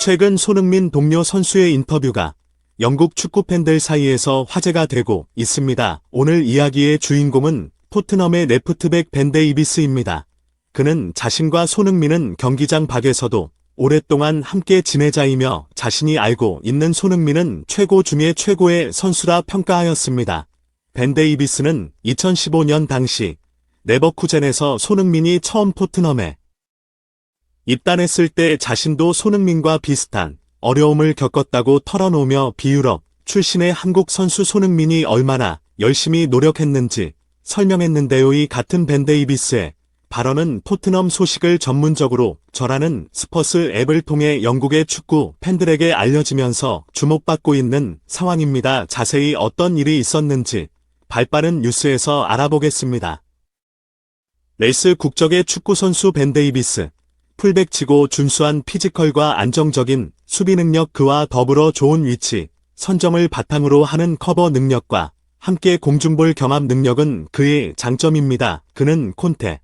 최근 손흥민 동료 선수의 인터뷰가 영국 축구 팬들 사이에서 화제가 되고 있습니다. 오늘 이야기의 주인공은 토트넘의 레프트백 벤 데이비스입니다. 그는 자신과 손흥민은 경기장 밖에서도 오랫동안 함께 지내자이며 자신이 알고 있는 손흥민은 최고 중에 최고의 선수라 평가하였습니다. 벤 데이비스는 2015년 당시 레버쿠젠에서 손흥민이 처음 토트넘에 입단했을 때 자신도 손흥민과 비슷한 어려움을 겪었다고 털어놓으며 비유럽 출신의 한국 선수 손흥민이 얼마나 열심히 노력했는지 설명했는데요. 이 같은 벤 데이비스의 발언은 토트넘 소식을 전문적으로 전하는 스퍼스 앱을 통해 영국의 축구 팬들에게 알려지면서 주목받고 있는 상황입니다. 자세히 어떤 일이 있었는지 발빠른 뉴스에서 알아보겠습니다. 레이스 국적의 축구선수 벤 데이비스. 풀백치고 준수한 피지컬과 안정적인 수비 능력, 그와 더불어 좋은 위치 선점을 바탕으로 하는 커버 능력과 함께 공중볼 경합 능력은 그의 장점입니다. 그는 콘테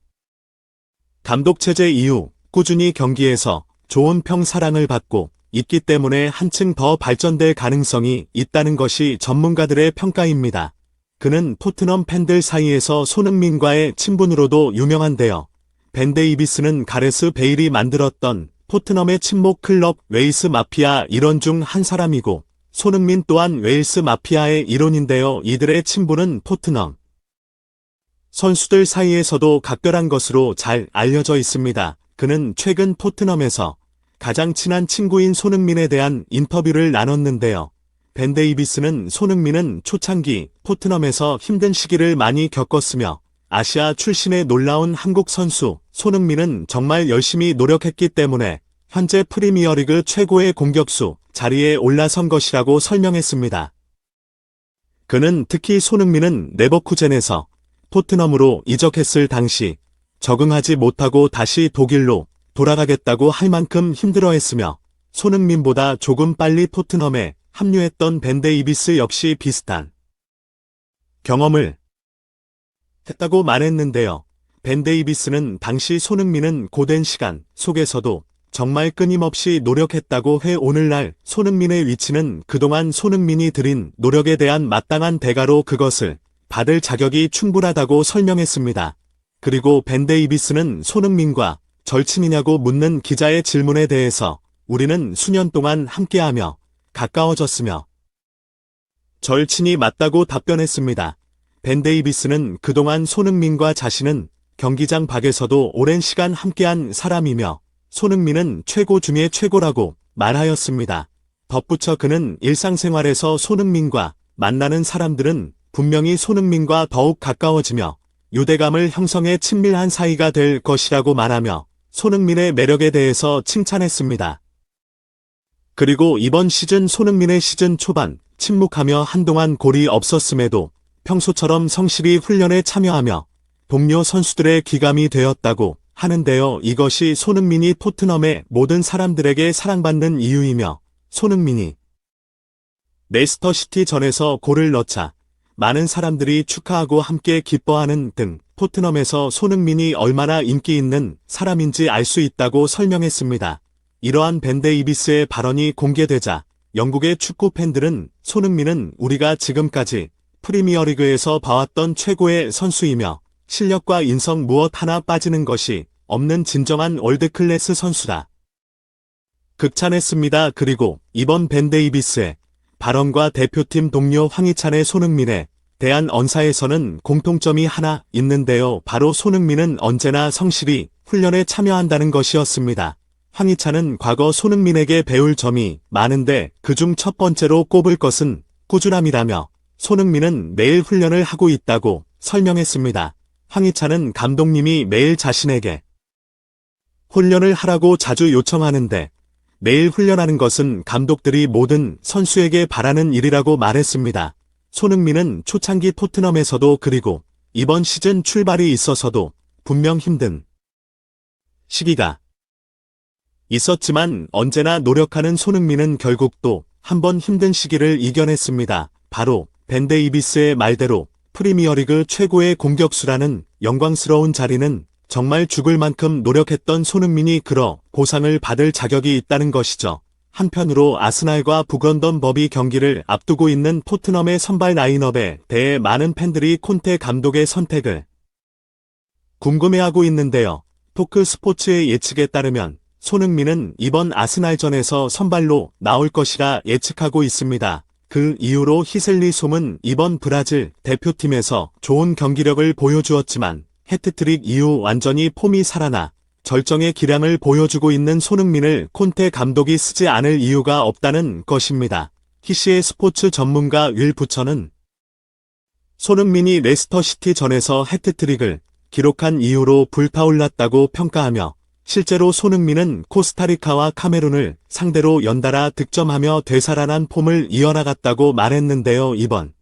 감독 체제 이후 꾸준히 경기에서 좋은 평사랑을 받고 있기 때문에 한층 더 발전될 가능성이 있다는 것이 전문가들의 평가입니다. 그는 토트넘 팬들 사이에서 손흥민과의 친분으로도 유명한데요. 벤 데이비스는 가레스 베일이 만들었던 토트넘의 친목 클럽 웨일스 마피아 일원 중 한 사람이고 손흥민 또한 웨일스 마피아의 일원인데요. 이들의 친분은 토트넘 선수들 사이에서도 각별한 것으로 잘 알려져 있습니다. 그는 최근 토트넘에서 가장 친한 친구인 손흥민에 대한 인터뷰를 나눴는데요. 벤 데이비스는 손흥민은 초창기 토트넘에서 힘든 시기를 많이 겪었으며 아시아 출신의 놀라운 한국 선수 손흥민은 정말 열심히 노력했기 때문에 현재 프리미어리그 최고의 공격수 자리에 올라선 것이라고 설명했습니다. 그는 특히 손흥민은 레버쿠젠에서 토트넘으로 이적했을 당시 적응하지 못하고 다시 독일로 돌아가겠다고 할 만큼 힘들어했으며 손흥민보다 조금 빨리 토트넘에 합류했던 벤 데이비스 역시 비슷한 경험을 했다고 말했는데요. 벤 데이비스는 당시 손흥민은 고된 시간 속에서도 정말 끊임없이 노력했다고 해 오늘날 손흥민의 위치는 그동안 손흥민이 들인 노력에 대한 마땅한 대가로 그것을 받을 자격이 충분하다고 설명했습니다. 그리고 벤 데이비스는 손흥민과 절친이냐고 묻는 기자의 질문에 대해서 우리는 수년 동안 함께하며 가까워졌으며 절친이 맞다고 답변했습니다. 벤 데이비스는 그동안 손흥민과 자신은 경기장 밖에서도 오랜 시간 함께한 사람이며 손흥민은 최고 중에 최고라고 말하였습니다. 덧붙여 그는 일상생활에서 손흥민과 만나는 사람들은 분명히 손흥민과 더욱 가까워지며 유대감을 형성해 친밀한 사이가 될 것이라고 말하며 손흥민의 매력에 대해서 칭찬했습니다. 그리고 이번 시즌 손흥민의 시즌 초반 침묵하며 한동안 골이 없었음에도 평소처럼 성실히 훈련에 참여하며 동료 선수들의 기감이 되었다고 하는데요. 이것이 손흥민이 토트넘의 모든 사람들에게 사랑받는 이유이며 손흥민이 레스터시티 전에서 골을 넣자 많은 사람들이 축하하고 함께 기뻐하는 등 토트넘에서 손흥민이 얼마나 인기 있는 사람인지 알 수 있다고 설명했습니다. 이러한 벤 데이비스의 발언이 공개되자 영국의 축구 팬들은 손흥민은 우리가 지금까지 프리미어리그에서 봐왔던 최고의 선수이며 실력과 인성 무엇 하나 빠지는 것이 없는 진정한 월드클래스 선수다 극찬했습니다. 그리고 이번 벤 데이비스의 발언과 대표팀 동료 황희찬의 손흥민에 대한 언사에서는 공통점이 하나 있는데요. 바로 손흥민은 언제나 성실히 훈련에 참여한다는 것이었습니다. 황희찬은 과거 손흥민에게 배울 점이 많은데 그중 첫 번째로 꼽을 것은 꾸준함이라며 손흥민은 매일 훈련을 하고 있다고 설명했습니다. 황희찬은 감독님이 매일 자신에게 훈련을 하라고 자주 요청하는데 매일 훈련하는 것은 감독들이 모든 선수에게 바라는 일이라고 말했습니다. 손흥민은 초창기 토트넘에서도 그리고 이번 시즌 출발이 있어서도 분명 힘든 시기가 있었지만 언제나 노력하는 손흥민은 결국 또 한 번 힘든 시기를 이겨냈습니다. 바로 벤 데이비스의 말대로 프리미어리그 최고의 공격수라는 영광스러운 자리는 정말 죽을 만큼 노력했던 손흥민이 그러 보상을 받을 자격이 있다는 것이죠. 한편으로 아스날과 북런던 더비 경기를 앞두고 있는 토트넘의 선발 라인업에 대해 많은 팬들이 콘테 감독의 선택을 궁금해하고 있는데요. 토크 스포츠의 예측에 따르면 손흥민은 이번 아스날전에서 선발로 나올 것이라 예측하고 있습니다. 그 이후로 히슬리솜은 이번 브라질 대표팀에서 좋은 경기력을 보여주었지만 해트트릭 이후 완전히 폼이 살아나 절정의 기량을 보여주고 있는 손흥민을 콘테 감독이 쓰지 않을 이유가 없다는 것입니다. 히시의 스포츠 전문가 윌 부처는 손흥민이 레스터시티 전에서 해트트릭을 기록한 이후로 불타올랐다고 평가하며 실제로 손흥민은 코스타리카와 카메룬을 상대로 연달아 득점하며 되살아난 폼을 이어나갔다고 말했는데요. 이번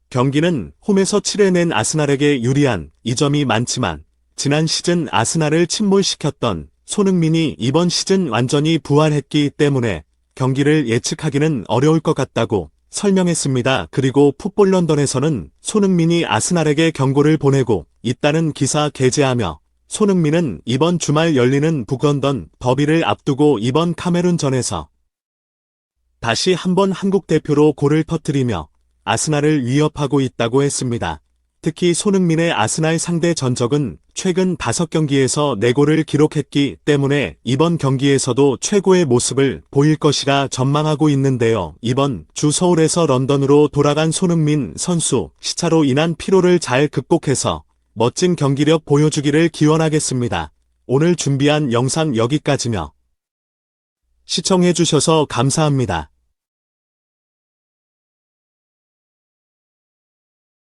경기는 홈에서 7회 낸 아스날에게 유리한 이점이 많지만 지난 시즌 아스날을 침몰시켰던 손흥민이 이번 시즌 완전히 부활했기 때문에 경기를 예측하기는 어려울 것 같다고 설명했습니다. 그리고 풋볼 런던에서는 손흥민이 아스날에게 경고를 보내고 있다는 기사 게재하며 손흥민은 이번 주말 열리는 북런던 더비를 앞두고 이번 카메룬전에서 다시 한번 한국 대표로 골을 터뜨리며 아스날을 위협하고 있다고 했습니다. 특히 손흥민의 아스날 상대 전적은 최근 5경기에서 4골을 기록했기 때문에 이번 경기에서도 최고의 모습을 보일 것이라 전망하고 있는데요. 이번 주 서울에서 런던으로 돌아간 손흥민 선수, 시차로 인한 피로를 잘 극복해서 멋진 경기력 보여주기를 기원하겠습니다. 오늘 준비한 영상 여기까지며 시청해주셔서 감사합니다.